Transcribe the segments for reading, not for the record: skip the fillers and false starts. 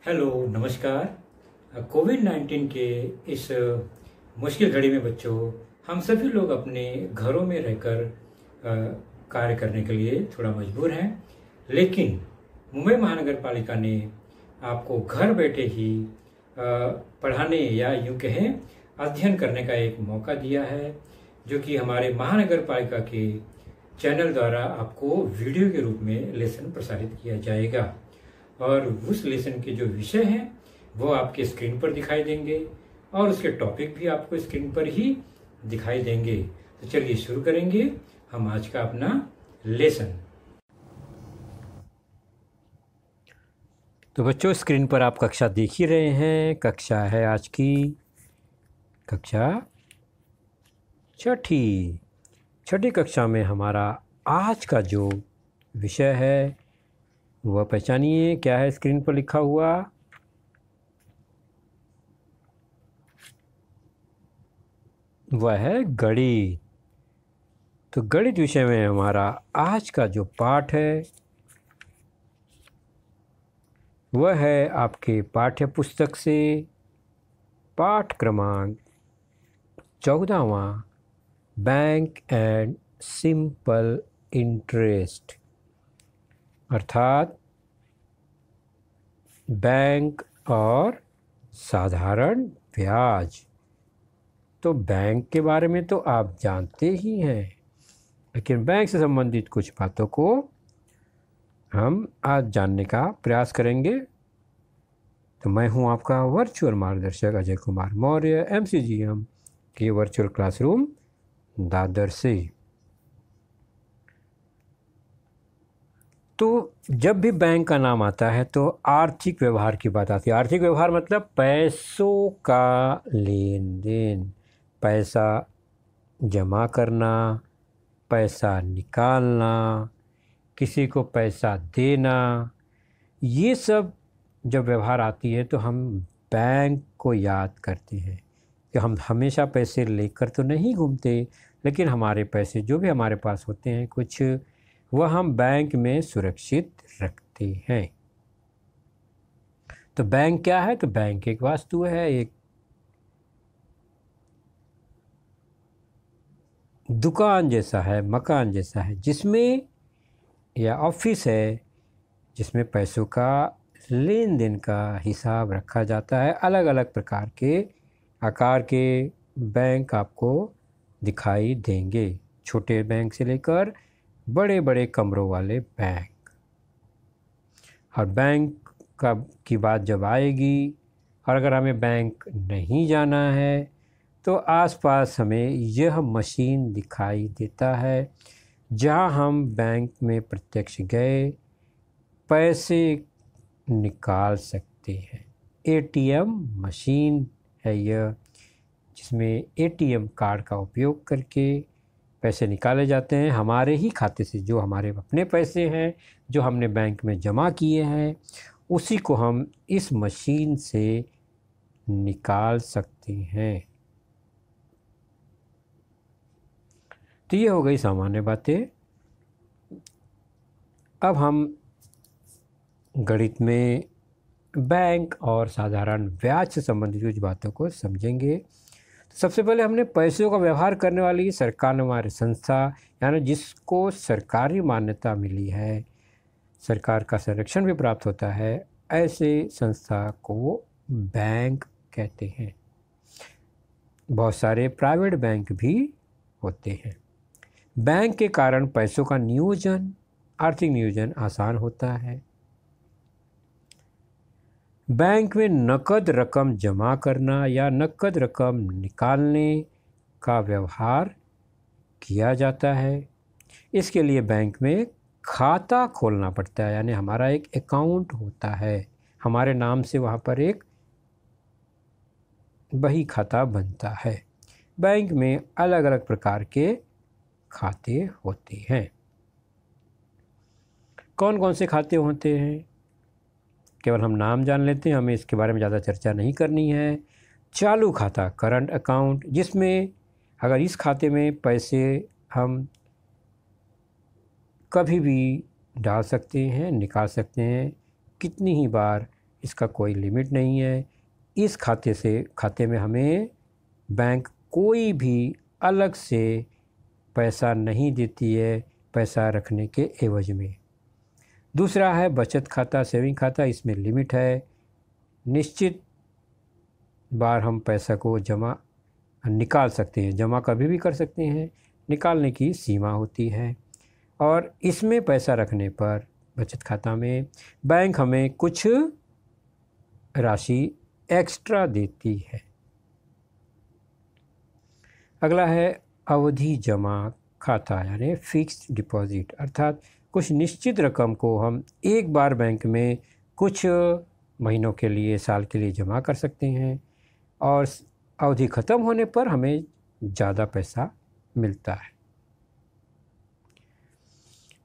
Hello, नमस्कार। कोविड-19 के इस मुश्किल घड़ी में बच्चों, हम सभी लोग अपने घरों में रहकर कार्य करने के लिए थोड़ा मजबूर हैं। लेकिन मुंबई महानगर पालिका ने आपको घर बैठे ही पढ़ाने या यूं कहें अध्ययन करने का एक मौका दिया है, जो कि हमारे महानगर पालिका के चैनल द्वारा आपको वीडियो के रूप में लेसन प्रसारित किया जाएगा। और उस लेसन के जो विषय हैं वो आपके स्क्रीन पर दिखाई देंगे और उसके टॉपिक भी आपको स्क्रीन पर ही दिखाई देंगे। तो चलिए शुरू करेंगे हम आज का अपना लेसन। तो बच्चों, स्क्रीन पर आप कक्षा देख ही रहे हैं। कक्षा है आज की कक्षा छठी कक्षा में हमारा आज का जो विषय है वह पहचानिए। क्या है स्क्रीन पर लिखा हुआ? वह है गणित। तो गणित विषय में हमारा आज का जो पाठ है वह है आपके पाठ्य पुस्तक से पाठ क्रमांक 14वां, बैंक एंड सिंपल इंटरेस्ट, अर्थात बैंक और साधारण ब्याज। तो बैंक के बारे में तो आप जानते ही हैं, लेकिन बैंक से संबंधित कुछ बातों को हम आज जानने का प्रयास करेंगे। तो मैं हूं आपका वर्चुअल मार्गदर्शक अजय कुमार मौर्य, MCGM के वर्चुअल क्लासरूम दादर से। तो जब भी बैंक का नाम आता है तो आर्थिक व्यवहार की बात आती है। आर्थिक व्यवहार मतलब पैसों का लेन देन, पैसा जमा करना, पैसा निकालना, किसी को पैसा देना। ये सब जब व्यवहार आती है तो हम बैंक को याद करते हैं कि हम हमेशा पैसे लेकर तो नहीं घूमते, लेकिन हमारे पैसे जो भी हमारे पास होते हैं कुछ, वह हम बैंक में सुरक्षित रखते हैं। तो बैंक क्या है? तो बैंक एक वस्तु है, एक दुकान जैसा है, मकान जैसा है, जिसमें या ऑफिस है जिसमें पैसों का लेन देन का हिसाब रखा जाता है। अलग अलग प्रकार के आकार के बैंक आपको दिखाई देंगे, छोटे बैंक से लेकर बड़े बड़े कमरों वाले बैंक। और बैंक की बात जब आएगी, और अगर हमें बैंक नहीं जाना है तो आसपास हमें यह मशीन दिखाई देता है, जहां हम बैंक में प्रत्यक्ष गए पैसे निकाल सकते हैं। ATM मशीन है यह, जिसमें ATM कार्ड का उपयोग करके पैसे निकाले जाते हैं हमारे ही खाते से। जो हमारे अपने पैसे हैं जो हमने बैंक में जमा किए हैं, उसी को हम इस मशीन से निकाल सकते हैं। तो ये हो गई सामान्य बातें। अब हम गणित में बैंक और साधारण ब्याज से संबंधित कुछ बातों को समझेंगे। सबसे पहले हमने पैसों का व्यवहार करने वाली सरकार ने हमारी संस्था, यानी जिसको सरकारी मान्यता मिली है, सरकार का संरक्षण भी प्राप्त होता है, ऐसे संस्था को बैंक कहते हैं। बहुत सारे प्राइवेट बैंक भी होते हैं। बैंक के कारण पैसों का नियोजन, आर्थिक नियोजन आसान होता है। बैंक में नकद रकम जमा करना या नकद रकम निकालने का व्यवहार किया जाता है। इसके लिए बैंक में खाता खोलना पड़ता है, यानी हमारा एक अकाउंट होता है, हमारे नाम से वहाँ पर एक बही खाता बनता है। बैंक में अलग अलग प्रकार के खाते होते हैं। कौन कौन से खाते होते हैं केवल हम नाम जान लेते हैं, हमें इसके बारे में ज़्यादा चर्चा नहीं करनी है। चालू खाता, करंट अकाउंट, जिसमें अगर इस खाते में पैसे हम कभी भी डाल सकते हैं, निकाल सकते हैं, कितनी ही बार इसका कोई लिमिट नहीं है। इस खाते में हमें बैंक कोई भी अलग से पैसा नहीं देती है पैसा रखने के एवज में। दूसरा है बचत खाता, सेविंग खाता। इसमें लिमिट है, निश्चित बार हम पैसा को निकाल सकते हैं, जमा कभी भी कर सकते हैं, निकालने की सीमा होती है। और इसमें पैसा रखने पर बचत खाता में बैंक हमें कुछ राशि एक्स्ट्रा देती है। अगला है अवधि जमा खाता यानी फिक्स्ड डिपॉजिट, अर्थात कुछ निश्चित रकम को हम एक बार बैंक में कुछ महीनों के लिए, साल के लिए जमा कर सकते हैं और अवधि ख़त्म होने पर हमें ज़्यादा पैसा मिलता है।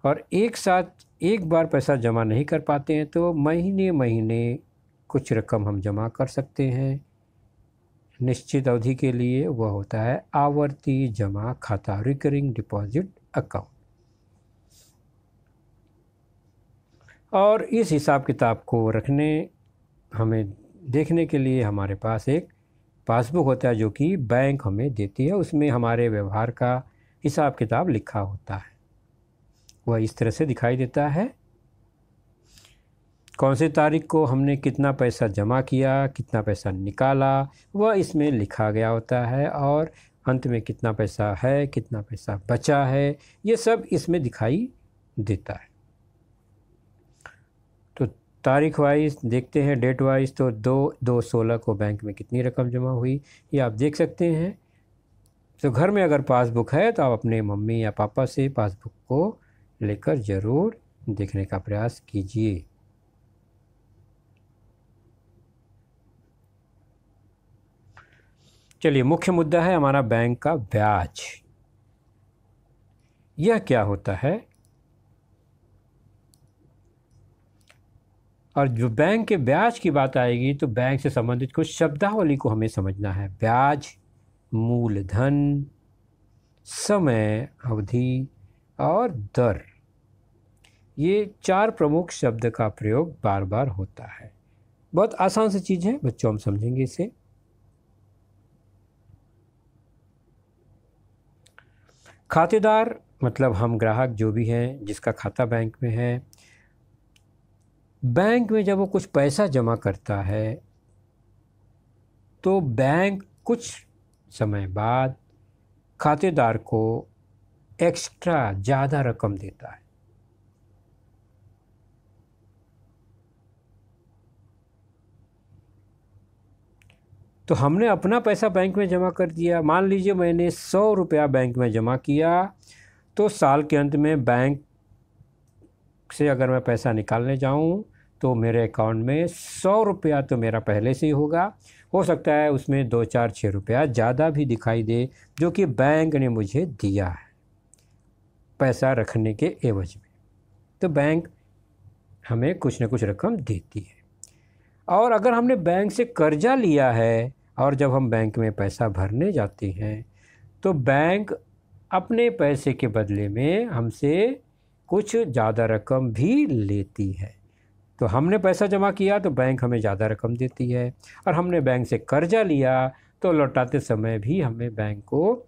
और एक साथ एक बार पैसा जमा नहीं कर पाते हैं तो महीने महीने कुछ रकम हम जमा कर सकते हैं निश्चित अवधि के लिए। वह होता है आवर्ती जमा खाता, रिकरिंग डिपॉजिट अकाउंट। और इस हिसाब किताब को हमें देखने के लिए हमारे पास एक पासबुक होता है जो कि बैंक हमें देती है। उसमें हमारे व्यवहार का हिसाब किताब लिखा होता है। वह इस तरह से दिखाई देता है, कौन सी तारीख को हमने कितना पैसा जमा किया, कितना पैसा निकाला, वह इसमें लिखा गया होता है। और अंत में कितना पैसा है, कितना पैसा बचा है, ये सब इसमें दिखाई देता है। तो तारीख वाइज देखते हैं, डेट वाइज, तो 2/2/16 को बैंक में कितनी रकम जमा हुई ये आप देख सकते हैं। तो घर में अगर पासबुक है तो आप अपने मम्मी या पापा से पासबुक को लेकर ज़रूर देखने का प्रयास कीजिए। चलिए, मुख्य मुद्दा है हमारा बैंक का ब्याज। यह क्या होता है? और जो बैंक के ब्याज की बात आएगी तो बैंक से संबंधित कुछ शब्दावली को हमें समझना है। ब्याज, मूलधन, समय, अवधि और दर, ये 4 प्रमुख शब्द का प्रयोग बार बार होता है। बहुत आसान सी चीज़ है बच्चों, हम समझेंगे इसे। खातेदार मतलब हम ग्राहक जो भी हैं जिसका खाता बैंक में है। बैंक में जब वो कुछ पैसा जमा करता है तो बैंक कुछ समय बाद खातेदार को एक्स्ट्रा ज़्यादा रकम देता है। तो हमने अपना पैसा बैंक में जमा कर दिया। मान लीजिए मैंने 100 रुपया बैंक में जमा किया, तो साल के अंत में बैंक से अगर मैं पैसा निकालने जाऊं तो मेरे अकाउंट में 100 रुपया तो मेरा पहले से ही होगा। हो सकता है उसमें 2, 4, 6 रुपया ज़्यादा भी दिखाई दे जो कि बैंक ने मुझे दिया है पैसा रखने के एवज में। तो बैंक हमें कुछ न कुछ रकम देती है। और अगर हमने बैंक से कर्जा लिया है और जब हम बैंक में पैसा भरने जाते हैं तो बैंक अपने पैसे के बदले में हमसे कुछ ज़्यादा रकम भी लेती है। तो हमने पैसा जमा किया तो बैंक हमें ज़्यादा रकम देती है, और हमने बैंक से कर्जा लिया तो लौटाते समय भी हमें बैंक को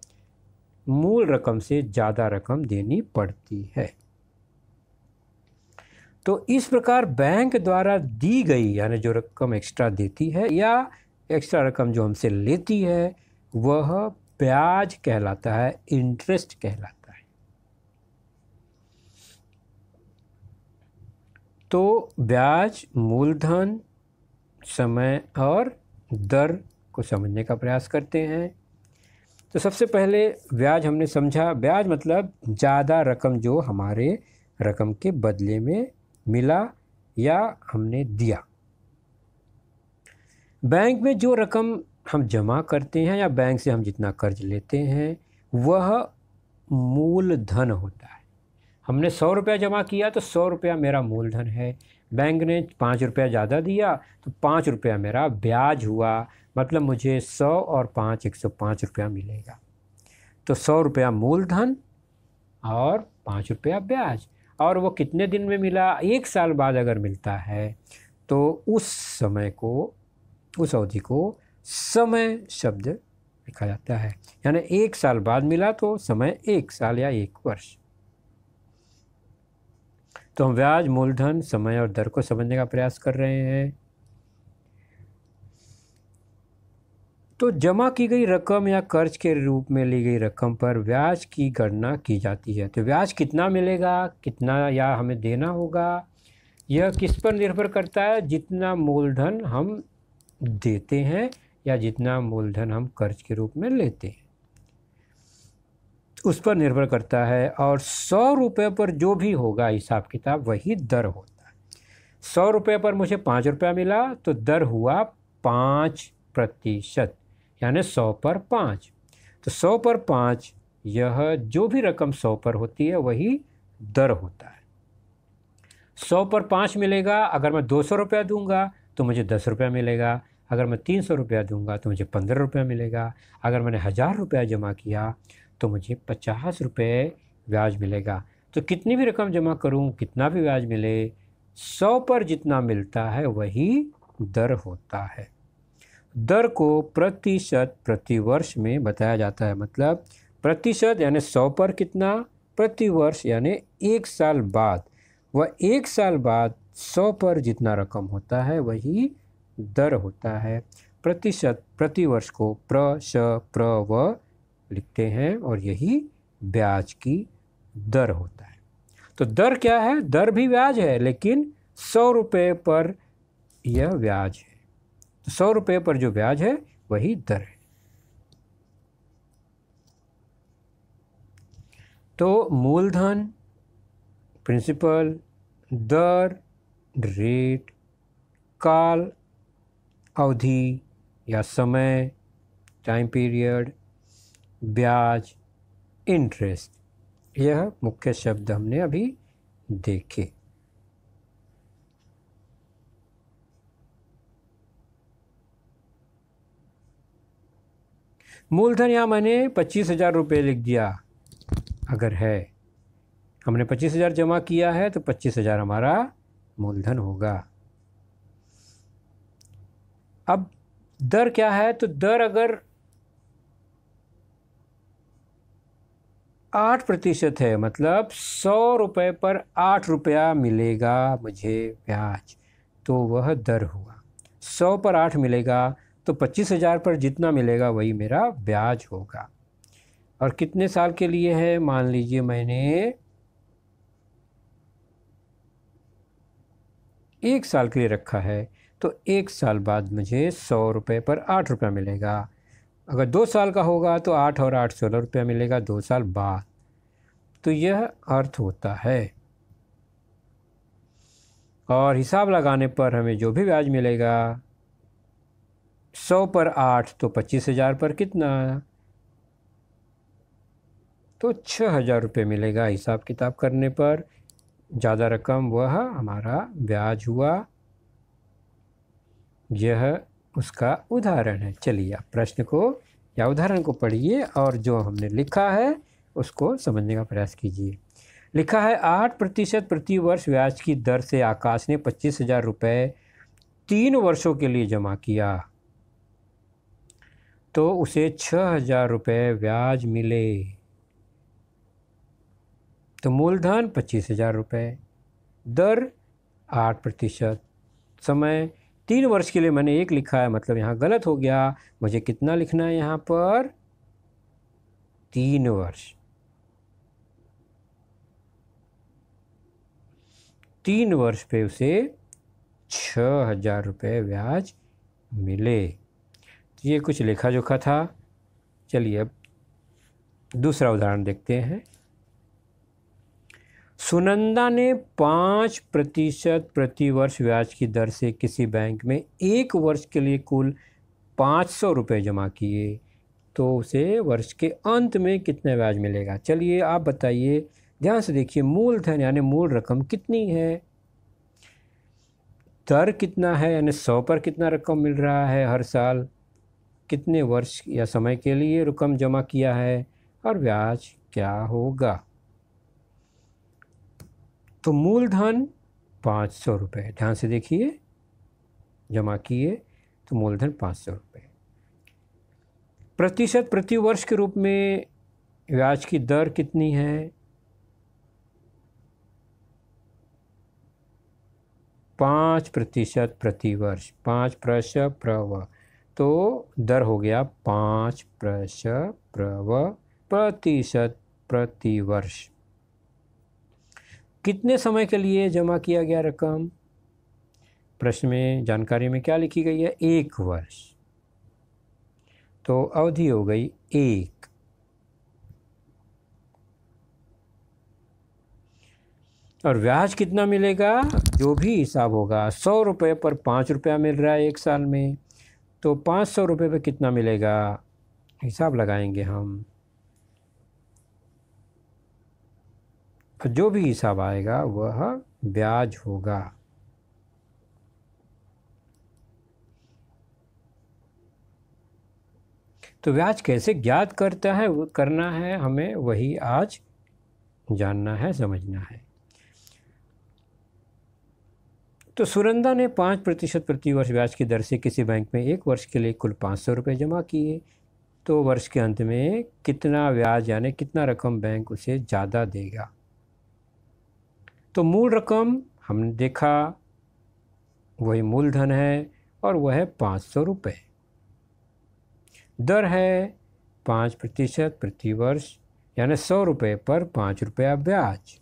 मूल रकम से ज़्यादा रकम देनी पड़ती है। तो इस प्रकार बैंक द्वारा दी गई यानी जो रकम एक्स्ट्रा देती है या एक्स्ट्रा रकम जो हमसे लेती है वह ब्याज कहलाता है, इंटरेस्ट कहलाता है। तो ब्याज, मूलधन, समय और दर को समझने का प्रयास करते हैं। तो सबसे पहले ब्याज हमने समझा। ब्याज मतलब ज़्यादा रकम जो हमारे रकम के बदले में मिला या हमने दिया। बैंक में जो रकम हम जमा करते हैं या बैंक से हम जितना कर्ज लेते हैं वह मूलधन होता है। हमने 100 रुपया जमा किया तो 100 रुपया मेरा मूलधन है। बैंक ने 5 रुपया ज़्यादा दिया तो 5 रुपया मेरा ब्याज हुआ, मतलब मुझे 100 और 5 105 रुपया मिलेगा। तो 100 रुपया मूलधन और 5 रुपया ब्याज। और वो कितने दिन में मिला? 1 साल बाद अगर मिलता है तो उस समय को, उस अवधि को समय शब्द लिखा जाता है। यानी 1 साल बाद मिला तो समय 1 साल या 1 वर्ष। तो हम ब्याज, मूलधन, समय और दर को समझने का प्रयास कर रहे हैं। तो जमा की गई रकम या कर्ज के रूप में ली गई रकम पर ब्याज की गणना की जाती है। तो ब्याज कितना मिलेगा, कितना या हमें देना होगा, यह किस पर निर्भर करता है? जितना मूलधन हम देते हैं या जितना मूलधन हम कर्ज के रूप में लेते हैं, उस पर निर्भर करता है। और 100 रुपये पर जो भी होगा हिसाब किताब, वही दर होता है। 100 रुपये पर मुझे 5 रुपया मिला तो दर हुआ 5%, यानी 100 पर 5। तो 100 पर 5, यह जो भी रकम 100 पर होती है वही दर होता है। 100 पर 5 मिलेगा। अगर मैं 200 रुपया दूंगा तो मुझे 10 रुपया मिलेगा। अगर मैं 300 रुपया दूंगा तो मुझे 15 रुपया मिलेगा। अगर मैंने 1000 रुपया जमा किया तो मुझे 50 रुपये ब्याज मिलेगा। तो कितनी भी रकम जमा करूं, कितना भी ब्याज मिले, 100 पर जितना मिलता है वही दर होता है। दर को प्रतिशत प्रति वर्ष में बताया जाता है। मतलब प्रतिशत यानी 100 पर कितना, प्रति वर्ष यानी 1 साल बाद, वह 1 साल बाद 100 पर जितना रकम होता है वही दर होता है। प्रतिशत प्रति वर्ष को प्र, श, प्र, व लिखते हैं और यही ब्याज की दर होता है। तो दर क्या है? दर भी ब्याज है, लेकिन 100 रुपये पर यह ब्याज है। तो 100 रुपये पर जो ब्याज है वही दर है। तो मूलधन, प्रिंसिपल, दर, रेट, काल, अवधि या समय, टाइम पीरियड, ब्याज, इंटरेस्ट, यह मुख्य शब्द हमने अभी देखे। मूलधन यहाँ मैंने 25,000 रुपये लिख दिया। अगर है, हमने 25,000 जमा किया है तो 25,000 हमारा मूलधन होगा। अब दर क्या है? तो दर अगर 8% है, मतलब 100 रुपये पर 8 रुपया मिलेगा मुझे ब्याज, तो वह दर हुआ। 100 पर 8 मिलेगा तो 25,000 पर जितना मिलेगा वही मेरा ब्याज होगा। और कितने साल के लिए है? मान लीजिए मैंने 1 साल के लिए रखा है, तो 1 साल बाद मुझे 100 रुपये पर 8 रुपया मिलेगा। अगर 2 साल का होगा तो 8 और 8 16 रुपया मिलेगा 2 साल बाद। तो यह अर्थ होता है। और हिसाब लगाने पर हमें जो भी ब्याज मिलेगा, 100 पर 8 तो 25,000 पर कितना, तो 6,000 रुपये मिलेगा हिसाब किताब करने पर। ज़्यादा रकम वह हमारा ब्याज हुआ। यह उसका उदाहरण है। चलिए आप प्रश्न को या उदाहरण को पढ़िए और जो हमने लिखा है उसको समझने का प्रयास कीजिए। लिखा है 8% प्रति वर्ष ब्याज की दर से आकाश ने 25,000 रुपये 3 वर्षों के लिए जमा किया, तो उसे 6,000 रुपये ब्याज मिले। तो मूलधन 25,000 रुपये, दर 8%, समय 3 वर्ष के लिए मैंने 1 लिखा है, मतलब यहाँ गलत हो गया। मुझे कितना लिखना है यहाँ पर? 3 वर्ष। 3 वर्ष पे उसे 6,000 रुपये ब्याज मिले। तो ये कुछ लेखा जोखा था। चलिए अब दूसरा उदाहरण देखते हैं। सुनंदा ने 5% प्रति वर्ष ब्याज की दर से किसी बैंक में 1 वर्ष के लिए कुल 500 रुपये जमा किए, तो उसे वर्ष के अंत में कितना ब्याज मिलेगा? चलिए आप बताइए, ध्यान से देखिए। मूलधन यानी मूल रकम कितनी है, दर कितना है यानी 100 पर कितना रकम मिल रहा है हर साल, कितने वर्ष या समय के लिए रकम जमा किया है, और ब्याज क्या होगा। तो मूलधन 500 रुपये, ध्यान से देखिए। जमा किए तो मूलधन 500 रुपये। प्रतिशत प्रति वर्ष के रूप में ब्याज की दर कितनी है? 5% प्रति वर्ष, 5% प्रव, तो दर हो गया 5% प्रतिशत प्रति वर्ष। कितने समय के लिए जमा किया गया रकम? प्रश्न में जानकारी में क्या लिखी गई है? 1 वर्ष, तो अवधि हो गई 1। और ब्याज कितना मिलेगा? जो भी हिसाब होगा, 100 रुपये पर 5 रुपया मिल रहा है 1 साल में, तो 500 रुपये पर कितना मिलेगा? हिसाब लगाएंगे हम, जो भी हिसाब आएगा वह ब्याज होगा। तो ब्याज कैसे ज्ञात करना है हमें, वही आज जानना है, समझना है। तो सुनंदा ने 5% प्रति वर्ष ब्याज की दर से किसी बैंक में 1 वर्ष के लिए कुल 500 रुपये जमा किए, तो वर्ष के अंत में कितना ब्याज यानी कितना रकम बैंक उसे ज़्यादा देगा? तो मूल रकम हमने देखा वही मूलधन है और वह है 500 रुपये। दर है 5% प्रति वर्ष, यानी 100 रुपये पर 5 रुपया ब्याज।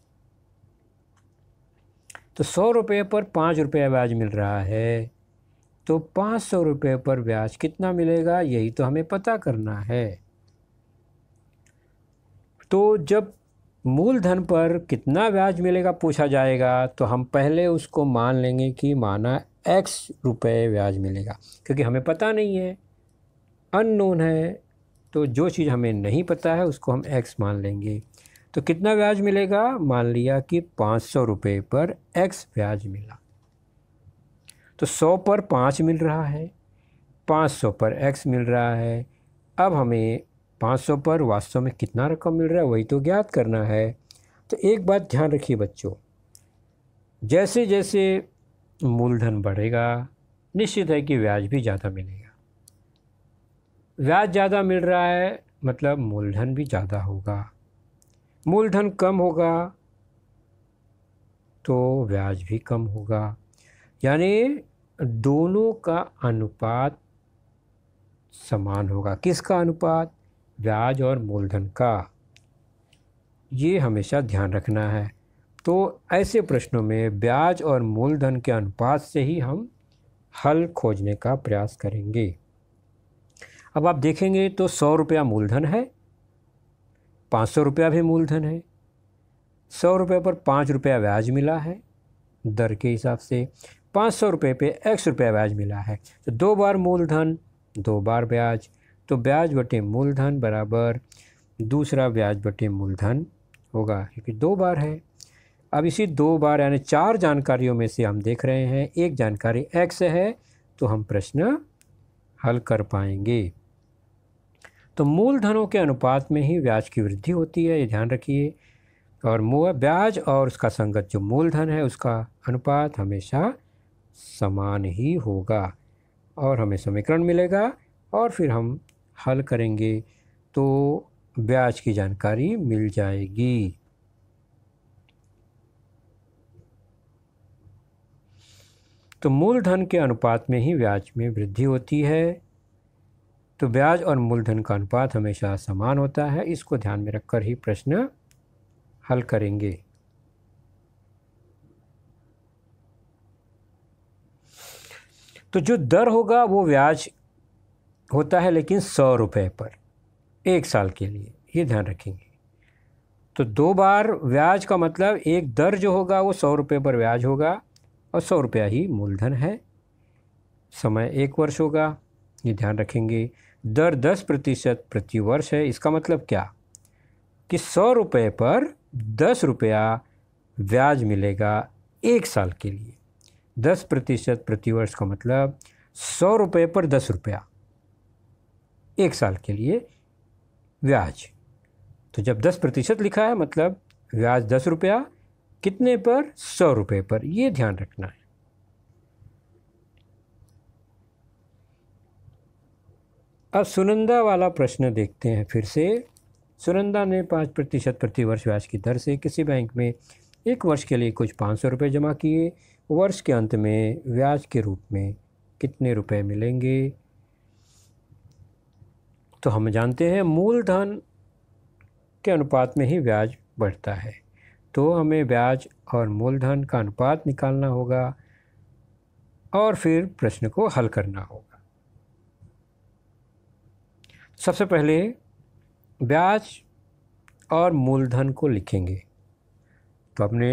तो 100 रुपये पर 5 रुपया ब्याज मिल रहा है, तो 500 रुपये पर ब्याज कितना मिलेगा, यही तो हमें पता करना है। तो जब मूलधन पर कितना ब्याज मिलेगा पूछा जाएगा, तो हम पहले उसको मान लेंगे कि माना x रुपये ब्याज मिलेगा, क्योंकि हमें पता नहीं है, अननोन है। तो जो चीज़ हमें नहीं पता है उसको हम x मान लेंगे। तो कितना ब्याज मिलेगा? मान लिया कि 500 रुपये पर x ब्याज मिला, तो 100 पर 5 मिल रहा है, 500 पर x मिल रहा है। अब हमें 500 पर वास्तव में कितना रकम मिल रहा है वही तो ज्ञात करना है। तो एक बात ध्यान रखिए बच्चों, जैसे जैसे मूलधन बढ़ेगा निश्चित है कि ब्याज भी ज़्यादा मिलेगा। ब्याज ज़्यादा मिल रहा है मतलब मूलधन भी ज़्यादा होगा, मूलधन कम होगा तो ब्याज भी कम होगा, यानी दोनों का अनुपात समान होगा। किसका अनुपात? ब्याज और मूलधन का। ये हमेशा ध्यान रखना है। तो ऐसे प्रश्नों में ब्याज और मूलधन के अनुपात से ही हम हल खोजने का प्रयास करेंगे। अब आप देखेंगे तो 100 रुपया मूलधन है, 500 रुपया भी मूलधन है, 100 रुपये पर 5 रुपया ब्याज मिला है दर के हिसाब से, 500 रुपये पे x रुपया ब्याज मिला है, तो 2 बार मूलधन 2 बार ब्याज, तो ब्याज बटे मूलधन बराबर दूसरा ब्याज बटे मूलधन होगा, क्योंकि 2 बार है। अब इसी 2 बार यानी 4 जानकारियों में से हम देख रहे हैं एक जानकारी x है, तो हम प्रश्न हल कर पाएंगे। तो मूलधनों के अनुपात में ही ब्याज की वृद्धि होती है, ये ध्यान रखिए। और ब्याज और उसका संगत जो मूलधन है उसका अनुपात हमेशा समान ही होगा, और हमें समीकरण मिलेगा और फिर हम हल करेंगे तो ब्याज की जानकारी मिल जाएगी। तो मूलधन के अनुपात में ही ब्याज में वृद्धि होती है, तो ब्याज और मूलधन का अनुपात हमेशा समान होता है। इसको ध्यान में रखकर ही प्रश्न हल करेंगे। तो जो दर होगा वो ब्याज होता है लेकिन 100 रुपये पर 1 साल के लिए, ये ध्यान रखेंगे। तो 2 बार ब्याज का मतलब एक दर जो होगा वो 100 रुपये पर ब्याज होगा और 100 रुपया ही मूलधन है, समय 1 वर्ष होगा, ये ध्यान रखेंगे। दर 10% प्रति वर्ष है, इसका मतलब क्या कि 100 रुपये पर 10 रुपया ब्याज मिलेगा 1 साल के लिए। 10% प्रति वर्ष का मतलब 100 रुपये पर 10 रुपया 1 साल के लिए ब्याज। तो जब 10% लिखा है मतलब ब्याज 10 रुपया कितने पर? 100 रुपये पर, ये ध्यान रखना है। अब सुनंदा वाला प्रश्न देखते हैं फिर से। सुनंदा ने 5% प्रति वर्ष ब्याज की दर से किसी बैंक में 1 वर्ष के लिए कुछ 500 रुपये जमा किए। वर्ष के अंत में ब्याज के रूप में कितने रुपए मिलेंगे? तो हम जानते हैं मूलधन के अनुपात में ही ब्याज बढ़ता है, तो हमें ब्याज और मूलधन का अनुपात निकालना होगा और फिर प्रश्न को हल करना होगा। सबसे पहले ब्याज और मूलधन को लिखेंगे। तो अपने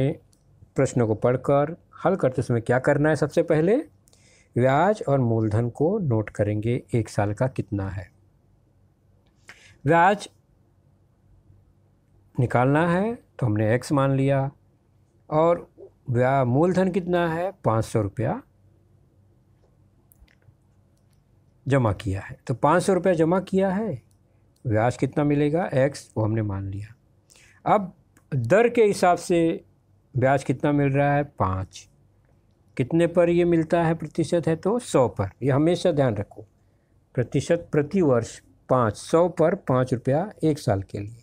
प्रश्न को पढ़कर हल करते समय क्या करना है? सबसे पहले ब्याज और मूलधन को नोट करेंगे, 1 साल का कितना है। ब्याज निकालना है तो हमने x मान लिया, और मूलधन कितना है? 500 रुपया जमा किया है। तो 500 रुपया जमा किया है, ब्याज कितना मिलेगा? x, वो हमने मान लिया। अब दर के हिसाब से ब्याज कितना मिल रहा है? 5। कितने पर ये मिलता है? प्रतिशत है तो 100 पर। ये हमेशा ध्यान रखो, प्रतिशत प्रति वर्ष 5, 100 पर 5 रुपया 1 साल के लिए।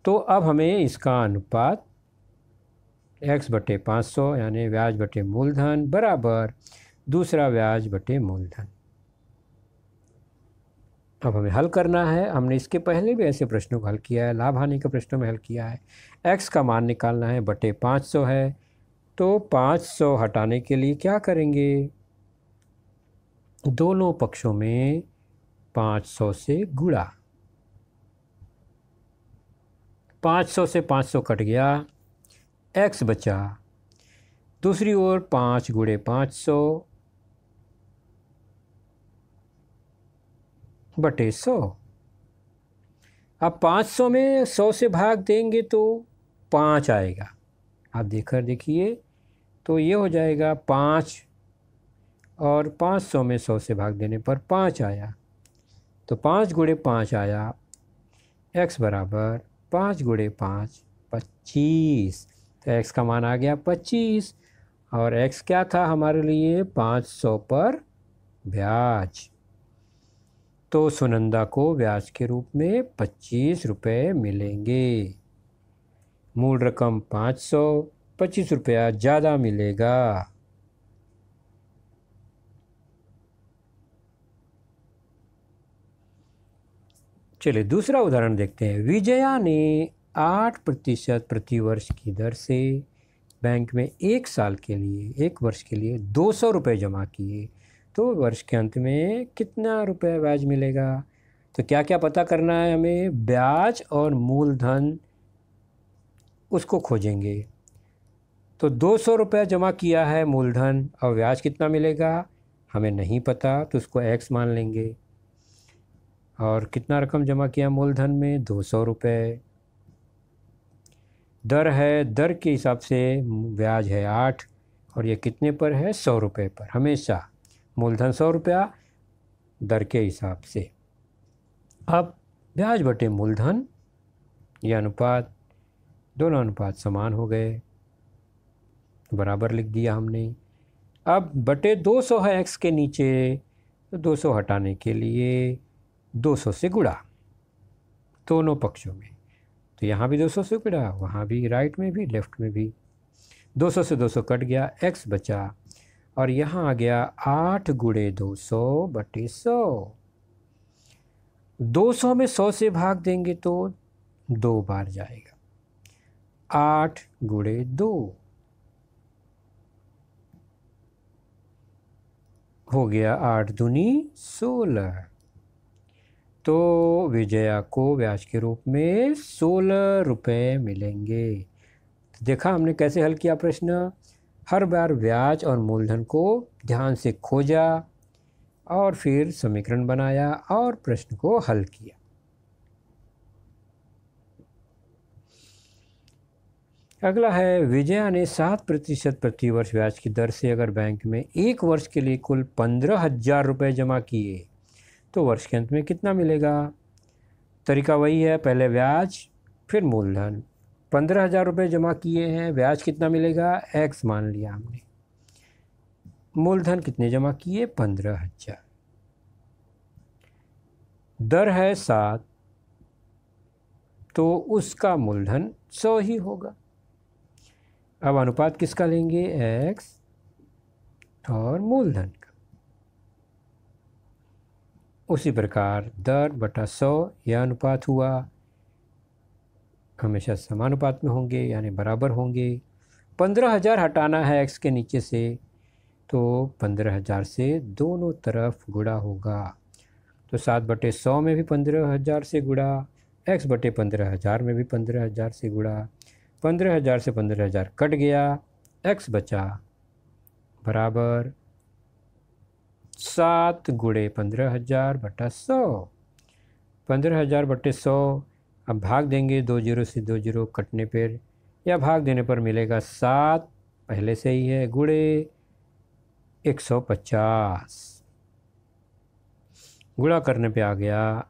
तो अब हमें इसका अनुपात x बटे 500 यानी ब्याज बटे मूलधन बराबर दूसरा ब्याज बटे मूलधन। अब हमें हल करना है। हमने इसके पहले भी ऐसे प्रश्नों को हल किया है, लाभ हानि के प्रश्नों में हल किया है। x का मान निकालना है, बटे 500 है, तो 500 हटाने के लिए क्या करेंगे? दोनों पक्षों में 500 से गुणा। 500 से 500 कट गया, x बचा। दूसरी ओर 5 गुणे 500 बटे 100। अब 500 में 100 से भाग देंगे तो 5 आएगा। आप देखिए तो ये हो जाएगा 5, और 500 में 100 से भाग देने पर 5 आया, तो 5 गुणे 5 आया। x बराबर 5 गुणे 5 25। तो x का मान आ गया 25, और x क्या था हमारे लिए? 500 पर ब्याज। तो सुनंदा को ब्याज के रूप में 25 रुपये मिलेंगे। मूल रकम 500, 25 रुपया ज़्यादा मिलेगा। चलिए दूसरा उदाहरण देखते हैं। विजया ने 8% प्रति वर्ष की दर से बैंक में 1 वर्ष के लिए 200 रुपये जमा किए, तो वर्ष के अंत में कितना रुपये ब्याज मिलेगा? तो क्या क्या पता करना है हमें? ब्याज और मूलधन उसको खोजेंगे। तो 200 रुपये जमा किया है मूलधन, और ब्याज कितना मिलेगा हमें नहीं पता, तो उसको x मान लेंगे। और कितना रकम जमा किया मूलधन में? 200 रुपये। दर है, दर के हिसाब से ब्याज है 8, और ये कितने पर है? 100 रुपये पर। हमेशा मूलधन 100 रुपया, दर के हिसाब से। अब ब्याज बटे मूलधन, ये अनुपात, दोनों अनुपात समान हो गए, बराबर लिख दिया हमने। अब बटे 200 है x के नीचे, तो 200 हटाने के लिए 200 से गुणा दोनों पक्षों में। तो यहाँ भी 200 से गुणा, वहाँ भी, राइट में भी लेफ्ट में भी। 200 से 200 कट गया, x बचा, और यहाँ आ गया 8 गुणे 200 बटे 100। 200 में 100 से भाग देंगे तो 2 बार जाएगा। 8 गुणे 2 हो गया 8 दूनी 16। तो विजया को ब्याज के रूप में 16 रुपये मिलेंगे। तो देखा हमने कैसे हल किया प्रश्न। हर बार ब्याज और मूलधन को ध्यान से खोजा और फिर समीकरण बनाया और प्रश्न को हल किया। अगला है, विजया ने 7% प्रति वर्ष ब्याज की दर से अगर बैंक में 1 वर्ष के लिए कुल 15,000 रुपये जमा किए, तो वर्ष के अंत में कितना मिलेगा? तरीका वही है, पहले ब्याज फिर मूलधन। 15,000 रुपये जमा किए हैं, ब्याज कितना मिलेगा? x मान लिया हमने। मूलधन कितने जमा किए? 15,000। दर है 7, तो उसका मूलधन 100 ही होगा। अब अनुपात किसका लेंगे? x और मूलधन का। उसी प्रकार दर बटा 100 यह अनुपात हुआ, हमेशा समानुपात में होंगे यानी बराबर होंगे। 15,000 हटाना है x के नीचे से, तो 15,000 से दोनों तरफ गुणा होगा। तो 7/100 में भी 15,000 से गुणा, x बटे 15,000 में भी 15,000 से गुणा। 15,000 से 15,000 कट गया, x बचा बराबर 7 गुणे 15,000 बटा 100। 15,000 बटे 100, अब भाग देंगे 2 जीरो से 2 जीरो कटने पर, या भाग देने पर मिलेगा 7, पहले से ही है, गुणे 150। गुणा करने पे आ गया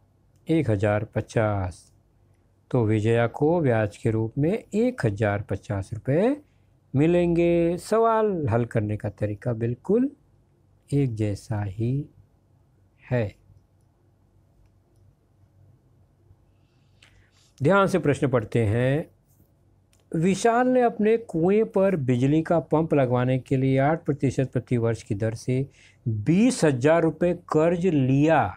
1050। तो विजया को ब्याज के रूप में 1050 रुपये मिलेंगे। सवाल हल करने का तरीका बिल्कुल एक जैसा ही है। ध्यान से प्रश्न पढ़ते हैं। विशाल ने अपने कुएं पर बिजली का पंप लगवाने के लिए 8% प्रति वर्ष की दर से 20,000 रुपये कर्ज लिया।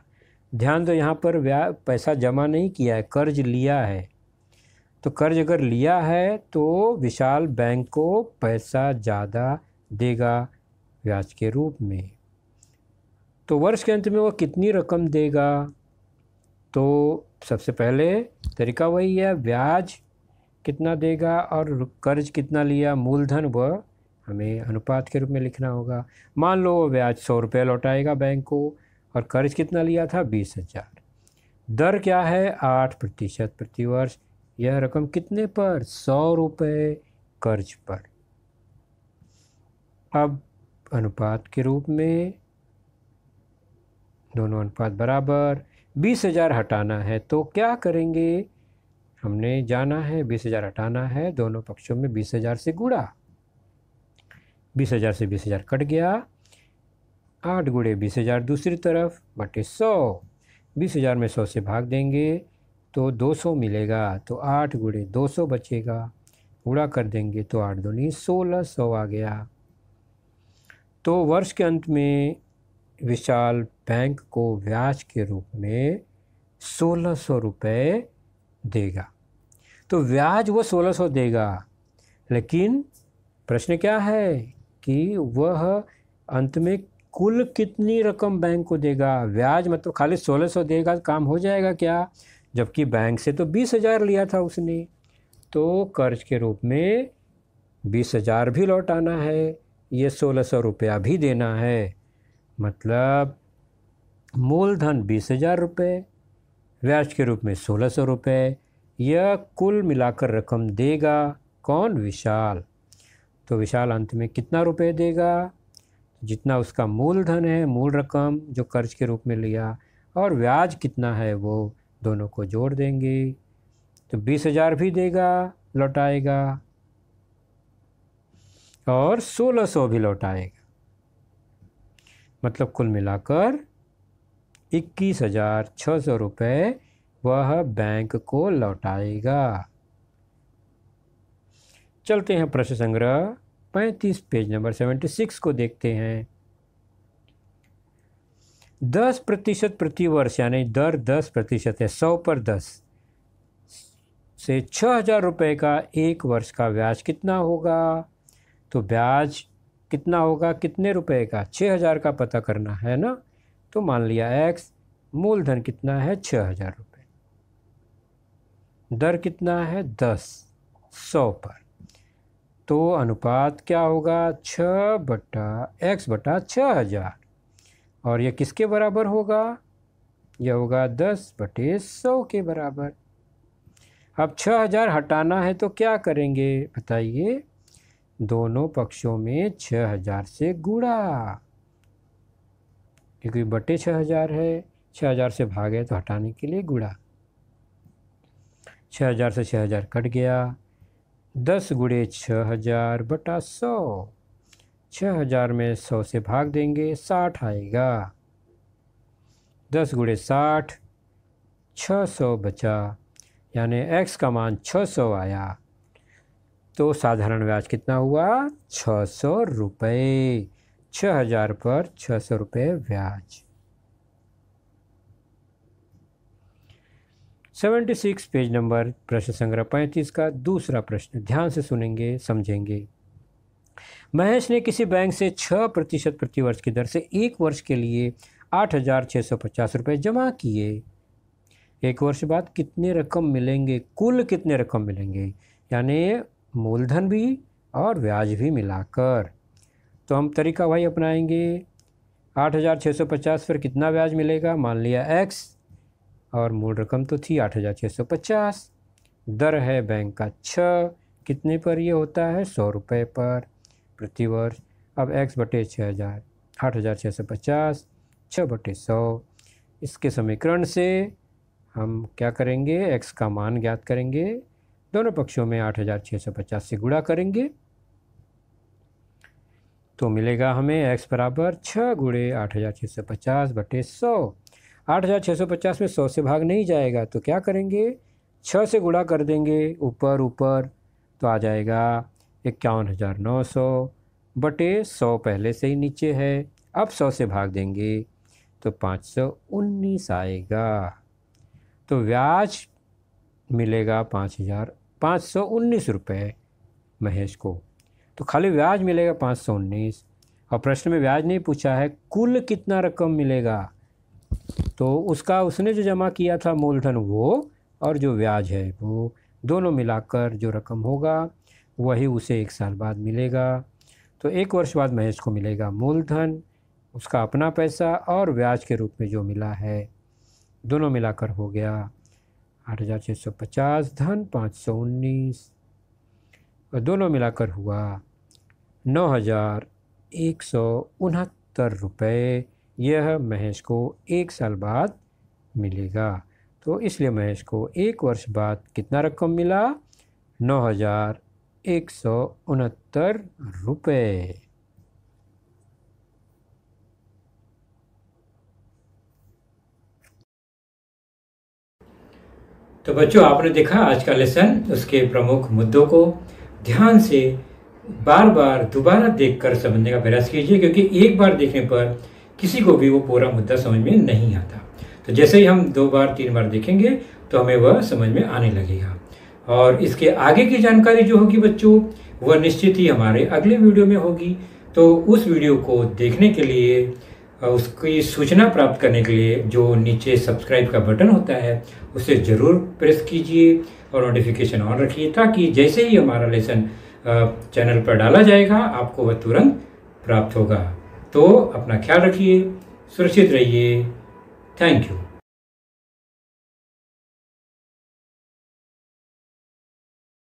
ध्यान दो, यहाँ पर पैसा जमा नहीं किया है, कर्ज लिया है। तो कर्ज अगर लिया है तो विशाल बैंक को पैसा ज़्यादा देगा ब्याज के रूप में। तो वर्ष के अंत में वो कितनी रकम देगा? तो सबसे पहले तरीका वही है, ब्याज कितना देगा और कर्ज कितना लिया, मूलधन वह हमें अनुपात के रूप में लिखना होगा। मान लो ब्याज 100 रुपये लौटाएगा बैंक को और कर्ज कितना लिया था? 20,000। दर क्या है? 8% प्रति वर्ष। यह रकम कितने पर? 100 रुपये कर्ज पर। अब अनुपात के रूप में दोनों अनुपात बराबर। 20,000 हटाना है तो क्या करेंगे? हमने जाना है 20,000 हटाना है, दोनों पक्षों में 20,000 से गुणा। 20,000 से 20,000 कट गया, 8 गुणे 20,000 दूसरी तरफ बटे 100। 20,000 में 100 से भाग देंगे तो 200 मिलेगा, तो 8 गुणे 200 बचेगा। गुणा कर देंगे तो 8 दूनी 1600 आ गया। तो वर्ष के अंत में विशाल बैंक को ब्याज के रूप में 1600 रुपये देगा। तो ब्याज वो 1600 देगा, लेकिन प्रश्न क्या है कि वह अंत में कुल कितनी रकम बैंक को देगा? ब्याज मतलब खाली 1600 देगा, काम हो जाएगा क्या? जबकि बैंक से तो 20,000 लिया था उसने, तो कर्ज के रूप में 20,000 भी लौटाना है, ये 1600 रुपया भी देना है। मतलब मूलधन 20,000 रुपये, ब्याज के रूप में 1600 रुपये, यह कुल मिलाकर रकम देगा कौन? विशाल। तो विशाल अंत में कितना रुपए देगा? जितना उसका मूलधन है, मूल रकम जो कर्ज के रूप में लिया, और ब्याज कितना है वो दोनों को जोड़ देंगे। तो 20,000 भी देगा, लौटाएगा, और 1600 भी लौटाएगा। मतलब कुल मिलाकर 21,600 रुपये वह बैंक को लौटाएगा। चलते हैं प्रश्न संग्रह 35 पेज नंबर 76 को देखते हैं। 10% प्रति वर्ष यानी दर 10% है, 100 पर 10 से 6,000 रुपये का एक वर्ष का ब्याज कितना होगा? तो ब्याज कितना होगा? कितने रुपए का? 6,000 का पता करना है ना। तो मान लिया x, मूलधन कितना है? 6,000 रुपये, दर कितना है? 10 100 पर। तो अनुपात क्या होगा? 6/x बटा 6,000, और यह किसके बराबर होगा? यह होगा 10/100 के बराबर। अब 6,000 हटाना है तो क्या करेंगे बताइए? दोनों पक्षों में 6,000 से गुणा, क्योंकि बटे 6,000 है, 6,000 से भागे तो हटाने के लिए गुणा। 6,000 से 6,000 कट गया, 10 गुणे 6,000 बटा 100। 6000 में 100 से भाग देंगे, 60 आएगा। 10 गुणे 60, 600 बचा, यानी x का मान 600 आया। तो साधारण ब्याज कितना हुआ? 600 रुपये। 6000 पर 600 रुपये ब्याज। 76 पेज नंबर प्रश्न संग्रह 35 का दूसरा प्रश्न, ध्यान से सुनेंगे, समझेंगे। महेश ने किसी बैंक से 6% प्रतिवर्ष की दर से 1 वर्ष के लिए 8650 रुपये जमा किए। 1 वर्ष बाद कितने रकम मिलेंगे? कुल कितने रकम मिलेंगे, यानी मूलधन भी और ब्याज भी मिलाकर। तो हम तरीका वही अपनाएंगे। 8650 पर कितना ब्याज मिलेगा? मान लिया x, और मूल रकम तो थी 8650। दर है बैंक का 6, कितने पर ये होता है? 100 रुपये पर प्रतिवर्ष। अब x बटे 6000, 8650, 6 बटे 100। इसके समीकरण से हम क्या करेंगे? x का मान ज्ञात करेंगे। दोनों पक्षों में 8650 से गुणा करेंगे तो मिलेगा हमें x बराबर 6 गुणे 8650 बटे 100। 8650 में 100 से भाग नहीं जाएगा तो क्या करेंगे? 6 से गुणा कर देंगे ऊपर ऊपर, तो आ जाएगा 51900 बटे 100, पहले से ही नीचे है। अब 100 से भाग देंगे तो 519 आएगा। तो ब्याज मिलेगा 519 रुपये महेश को। तो खाली ब्याज मिलेगा 519, और प्रश्न में ब्याज नहीं पूछा है, कुल कितना रकम मिलेगा। तो उसका उसने जो जमा किया था मूलधन वो, और जो ब्याज है वो, दोनों मिलाकर जो रकम होगा वही उसे 1 साल बाद मिलेगा। तो 1 वर्ष बाद महेश को मिलेगा मूलधन, उसका अपना पैसा, और ब्याज के रूप में जो मिला है, दोनों मिलाकर हो गया 8650 धन 519, और दोनों मिलाकर हुआ 9169 रुपये। यह महेश को 1 साल बाद मिलेगा। तो इसलिए महेश को 1 वर्ष बाद कितना रकम मिला? 9169 रुपये। तो बच्चों, आपने देखा आज का लेसन, उसके प्रमुख मुद्दों को ध्यान से बार बार दोबारा देखकर समझने का प्रयास कीजिए, क्योंकि एक बार देखने पर किसी को भी वो पूरा मुद्दा समझ में नहीं आता। तो जैसे ही हम 2 बार 3 बार देखेंगे तो हमें वह समझ में आने लगेगा। और इसके आगे की जानकारी जो होगी बच्चों, वह निश्चित ही हमारे अगले वीडियो में होगी। तो उस वीडियो को देखने के लिए, उसकी सूचना प्राप्त करने के लिए जो नीचे सब्सक्राइब का बटन होता है उसे ज़रूर प्रेस कीजिए और नोटिफिकेशन ऑन रखिए, ताकि जैसे ही हमारा लेसन चैनल पर डाला जाएगा आपको वह तुरंत प्राप्त होगा। तो अपना ख्याल रखिए, सुरक्षित रहिए। Thank you.